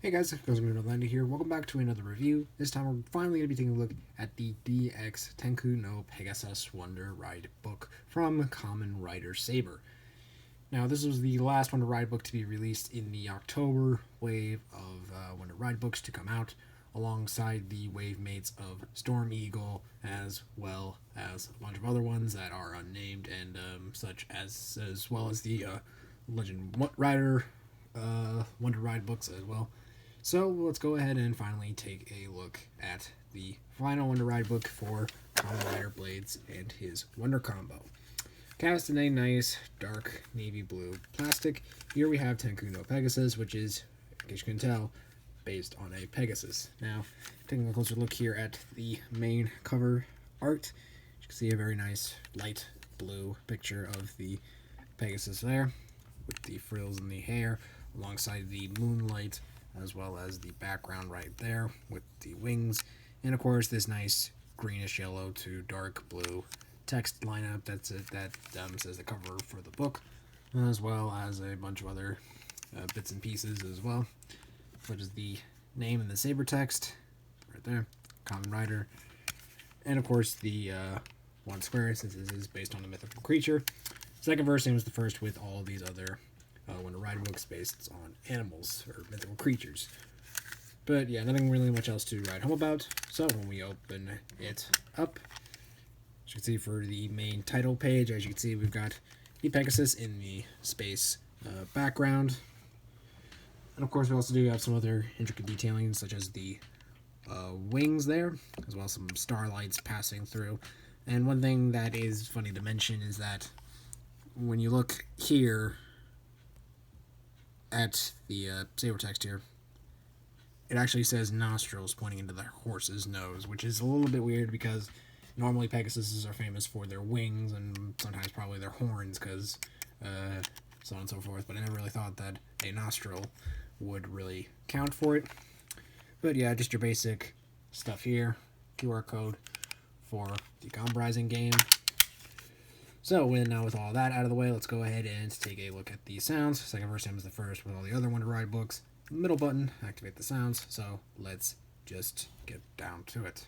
Hey guys, Gosei here. Welcome back to another review. This time we're finally going to be taking a look at the DX Tenkuu no Pegasus Wonder Ride book from Kamen Rider Saber. Now, this was the last Wonder Ride book to be released in the October wave of Wonder Ride books to come out, alongside the wave mates of Storm Eagle, as well as a bunch of other ones that are unnamed, and such as well as the Legend Rider Wonder Ride books as well. So let's go ahead and finally take a look at the final Wonder Ride book for Kamen Rider Blades and his Wonder Combo. Cast in a nice dark navy blue plastic, here we have Tenkuu no Pegasus, which is, in case you can tell, based on a Pegasus. Now, taking a closer look here at the main cover art, you can see a very nice light blue picture of the Pegasus there, with the frills in the hair, alongside the moonlight, as well as the background right there with the wings, and of course this nice greenish yellow to dark blue text lineup that says the cover for the book, as well as a bunch of other bits and pieces as well, such as the name and the saber text right there, Kamen Rider, and of course the one square, since this is based on a mythical creature. Second version was the first with all of these other Wonder Ride books based on animals or mythical creatures. But yeah, nothing really much else to write home about. So when we open it up, as you can see for the main title page, as you can see, we've got the Pegasus in the space background. And of course, we also do have some other intricate detailing, such as the wings there, as well as some starlights passing through. And one thing that is funny to mention is that when you look here at the saber text here, it actually says nostrils pointing into the horse's nose, which is a little bit weird because normally Pegasuses are famous for their wings and sometimes probably their horns, because so on and so forth, but I never really thought that a nostril would really count for it. But yeah, just your basic stuff here, QR code for the Comp-Rising game. So now with all that out of the way, let's go ahead and take a look at the sounds. Second verse time is the first with all the other Wonder Ride books. Middle button, activate the sounds. So let's just get down to it.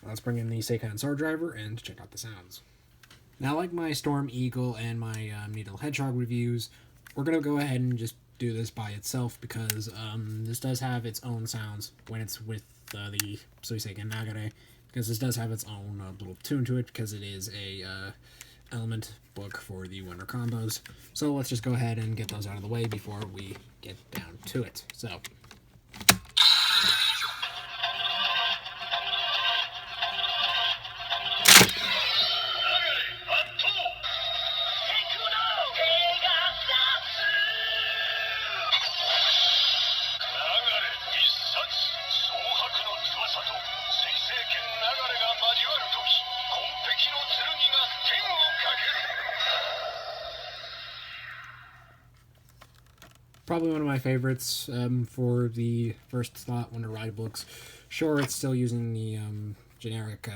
Let's bring in the Seikan Sword Driver and check out the sounds. Now, like my Storm Eagle and my Needle Hedgehog reviews, we're going to go ahead and just do this by itself, because this does have its own sounds when it's with the Seikan Nagare, because this does have its own little tune to it, because it is a element book for the Wonder Combos. So let's just go ahead and get those out of the way before we get down to it. So probably one of my favorites for the first slot Wonder Ride books. Sure, it's still using the generic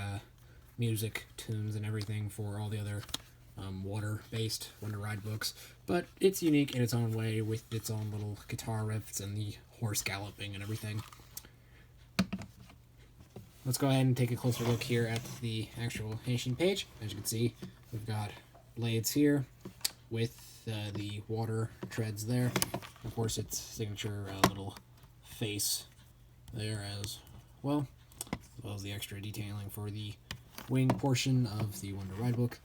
music tunes and everything for all the other water-based Wonder Ride books, but it's unique in its own way with its own little guitar riffs and the horse galloping and everything. Let's go ahead and take a closer look here at the actual Haitian page. As you can see, we've got blades here with the water treads there. Of course, its signature little face there as well as the extra detailing for the wing portion of the Wonder Ride book,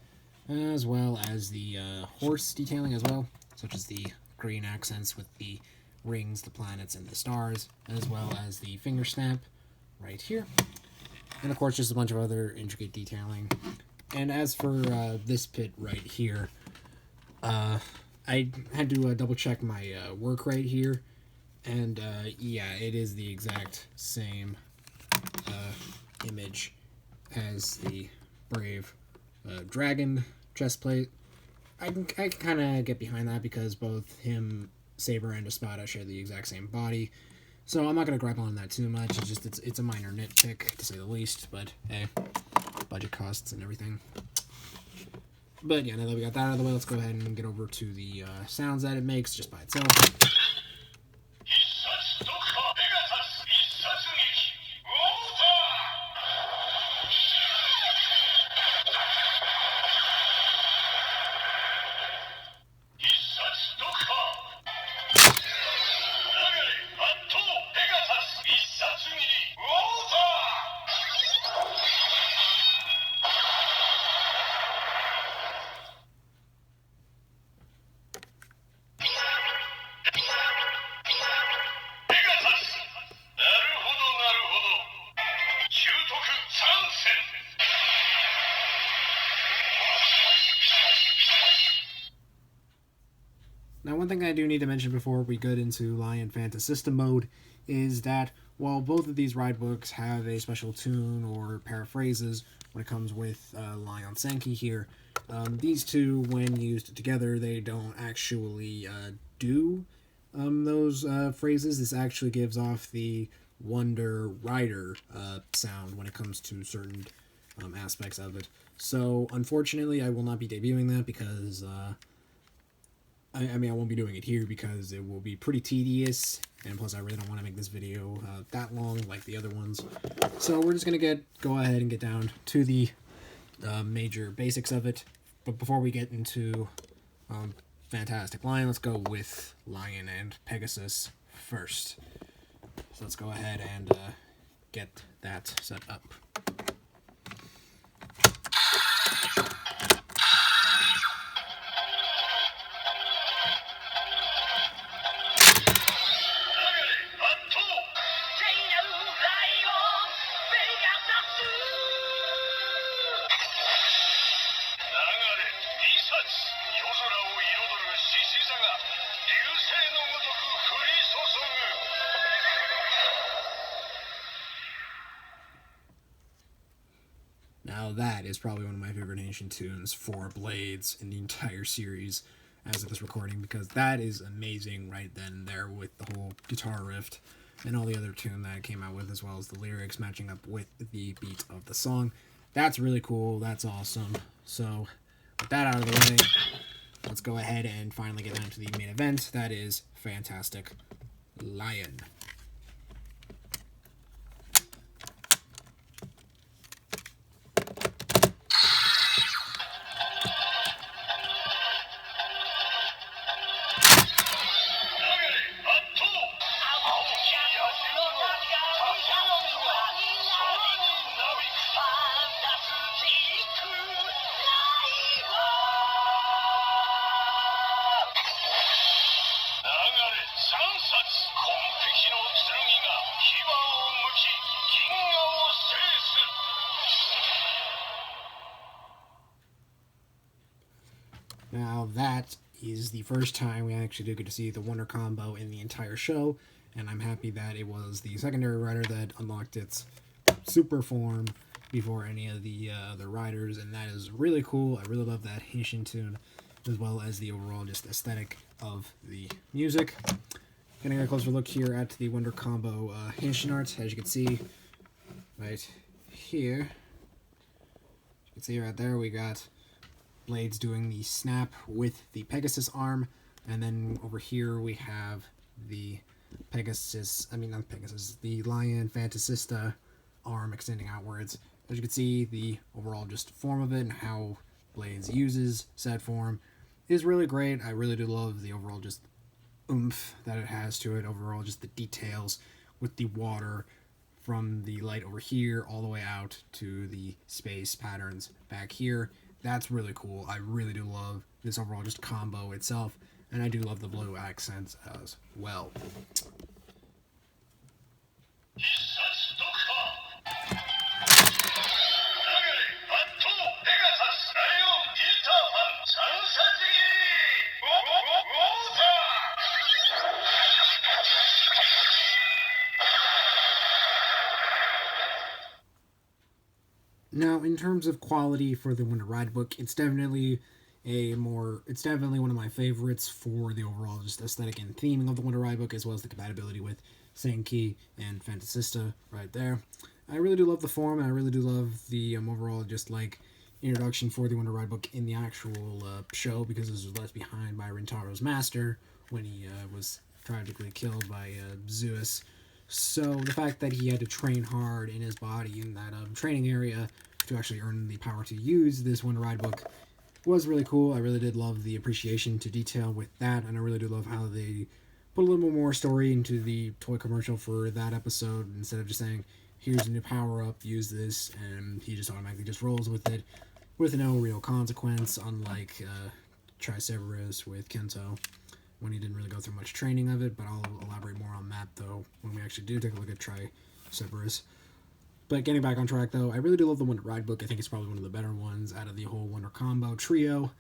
as well as the horse detailing as well, such as the green accents with the rings, the planets, and the stars, as well as the finger snap right here. And of course, just a bunch of other intricate detailing. And as for this pit right here, I had to double check my work right here, and yeah, it is the exact same image as the Brave dragon chest plate, I can kind of get behind that because both him, Saber, and Espada share the exact same body. So I'm not going to gripe on that too much. It's a minor nitpick, to say the least. But, hey, budget costs and everything. But, yeah, now that we got that out of the way, let's go ahead and get over to the sounds that it makes just by itself. Now, one thing I do need to mention before we get into Lion Fantasista mode is that while both of these ride books have a special tune or paraphrases when it comes with Lion Senki here, these two, when used together, they don't actually do those phrases. This actually gives off the Wonder Rider sound when it comes to certain aspects of it. So, unfortunately, I will not be debuting that because... I won't be doing it here because it will be pretty tedious, and plus I really don't want to make this video that long like the other ones. So we're just going to go ahead and get down to the major basics of it. But before we get into Fantastic Lion, let's go with Lion and Pegasus first. So let's go ahead and get that set up. Now that is probably one of my favorite Henshin tunes for Blades in the entire series as of this recording, because that is amazing right then and there with the whole guitar riff and all the other tune that it came out with, as well as the lyrics matching up with the beat of the song. That's really cool. That's awesome. So with that out of the way, let's go ahead and finally get down to the main event. That is Fantastic Lion. Now that is the first time we actually do get to see the Wonder Combo in the entire show, and I'm happy that it was the secondary rider that unlocked its super form before any of the other riders, and that is really cool. I really love that Henshin tune, as well as the overall just aesthetic of the music. Getting a closer look here at the Wonder Combo Henshin art, as you can see right here. You can see right there we got Blades doing the snap with the Pegasus arm, and then over here we have the the Lion Fantasista arm extending outwards. As you can see, the overall just form of it and how Blades uses said form is really great. I really do love the overall just oomph that it has to it. Overall, just the details with the water from the light over here all the way out to the space patterns back here. That's really cool. I really do love this overall just combo itself, and I do love the blue accents as well. Now, in terms of quality for the Wonder Ride book, it's definitely it's definitely one of my favorites for the overall just aesthetic and theming of the Wonder Ride book, as well as the compatibility with Tenkuu and Fantasista right there. I really do love the form, and I really do love the overall just like introduction for the Wonder Ride book in the actual show, because this was left behind by Rintaro's master when he was tragically killed by Zeus. So the fact that he had to train hard in his body in that training area to actually earn the power to use this Wonder Ride book was really cool. I really did love the appreciation to detail with that, and I really do love how they put a little bit more story into the toy commercial for that episode, instead of just saying, here's a new power up, use this, and he just automatically just rolls with it with no real consequence, unlike Triceratops with Kento, when he didn't really go through much training of it. But I'll elaborate more on that though when we actually do take a look at Triceratops. But getting back on track though, I really do love the Wonder Ride book. I think it's probably one of the better ones out of the whole Wonder Combo trio.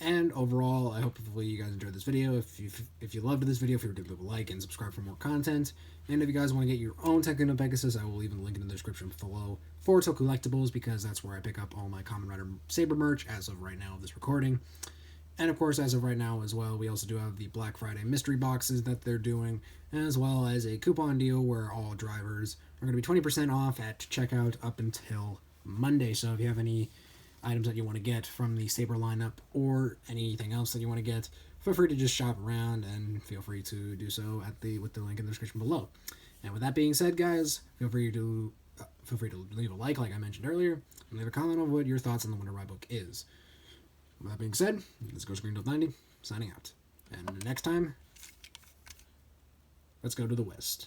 And overall, I hope hopefully you guys enjoyed this video. If you loved this video, feel free to leave a like and subscribe for more content. And if you guys want to get your own Tenkuu no Pegasus, I will leave a link in the description below for Tokullectibles, because that's where I pick up all my Kamen Rider Saber merch as of right now of this recording. And of course, as of right now as well, we also do have the Black Friday mystery boxes that they're doing, as well as a coupon deal where all drivers are going to be 20% off at checkout up until Monday. So if you have any items that you want to get from the Saber lineup or anything else that you want to get, feel free to just shop around, and feel free to do so with the link in the description below. And with that being said, guys, feel free to leave a like I mentioned earlier, and leave a comment on what your thoughts on the Wonder Ride book is. With that being said, this is Ghost Green 90 signing out. And next time, let's go to the West.